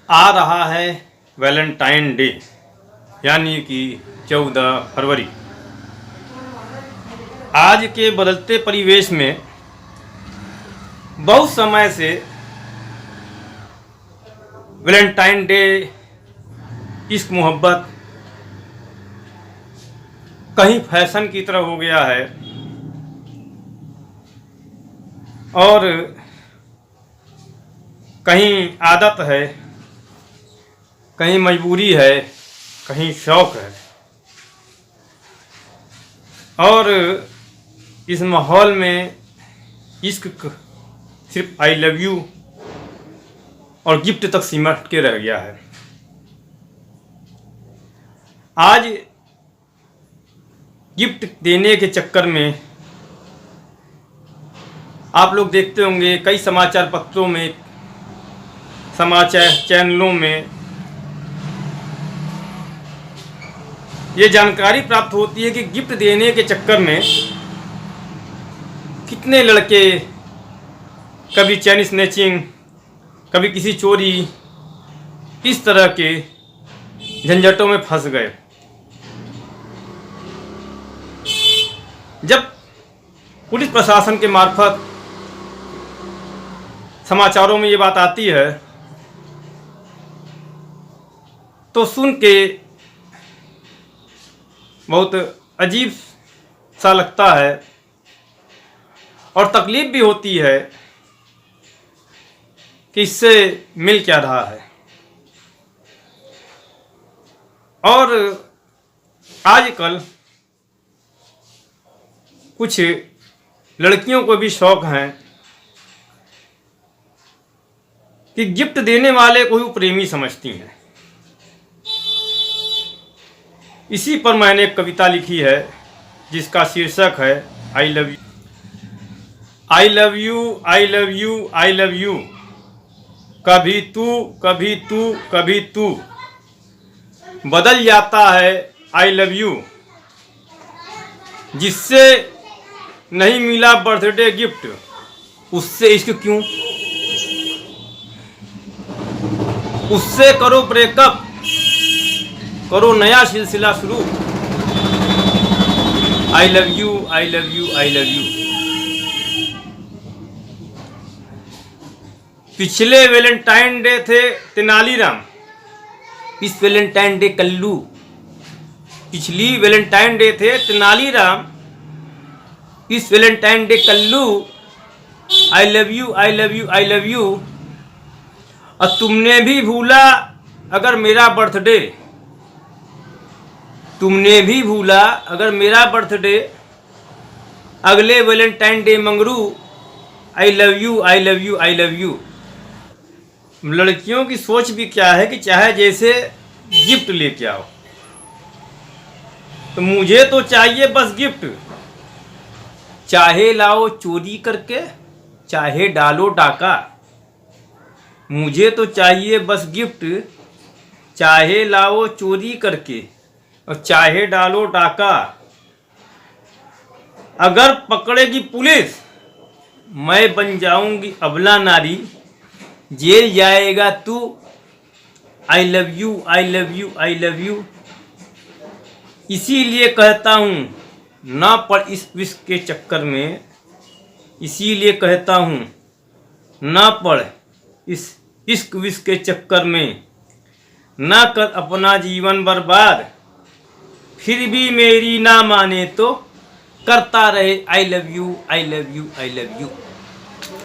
आ रहा है Valentine day यानी कि 14 फरवरी। आज के बदलते परिवेश में बहुत समय से वैलेंटाइन डे, इश्क मोहब्बत कहीं फैशन की तरह हो गया है और कहीं आदत है, कहीं मजबूरी है, कहीं शौक़ है। और इस माहौल में इश्क सिर्फ आई लव यू और गिफ्ट तक सिमट के रह गया है। आज गिफ्ट देने के चक्कर में आप लोग देखते होंगे कई समाचार पत्रों में, समाचार चैनलों में ये जानकारी प्राप्त होती है कि गिफ्ट देने के चक्कर में कितने लड़के कभी चैन स्नैचिंग, कभी किसी चोरी, इस तरह के झंझटों में फंस गए। जब पुलिस प्रशासन के मार्फत समाचारों में ये बात आती है तो सुन के बहुत अजीब सा लगता है और तकलीफ भी होती है कि इससे मिल क्या रहा है। और आजकल कुछ लड़कियों को भी शौक है कि गिफ्ट देने वाले को ही प्रेमी समझती हैं। इसी पर मैंने एक कविता लिखी है जिसका शीर्षक है आई love you. I love you, I love you, I love you, कभी तू, कभी तू, कभी तू, बदल जाता है आई लव यू। जिससे नहीं मिला बर्थडे गिफ्ट उससे इश्क क्यों, उससे करो ब्रेकअप, करो नया सिलसिला शुरू। आई love you, I love you, I love you. पिछले वैलेंटाइन डे थे तेनालीराम, इस वैलेंटाइन डे कल्लू। पिछली वैलेंटाइन डे थे तेनालीराम, इस Valentine Day Kallu. I love you, I love you, I love you. और तुमने भी भूला अगर मेरा बर्थडे, तुमने भी भूला अगर मेरा बर्थडे, अगले Valentine day Mangru. I love you, I love you, I love you. लड़कियों की सोच भी क्या है कि चाहे जैसे गिफ्ट लेके आओ, तो मुझे तो चाहिए बस गिफ्ट। चाहे लाओ चोरी करके, चाहे डालो डाका, मुझे तो चाहिए बस गिफ्ट। चाहे लाओ चोरी करके और चाहे डालो डाका। अगर पकड़ेगी पुलिस मैं बन जाऊंगी अबला नारी, जेल जाएगा तू। आई love you, I love you, I love you. इसीलिए कहता हूँ ना पड़ इस विश्व के चक्कर में, इसीलिए कहता हूँ ना पड़ इस इश्क विश्व के चक्कर में। ना कर अपना जीवन बर्बाद, फिर भी मेरी ना माने तो करता रहे आई love you, I love you, I love you.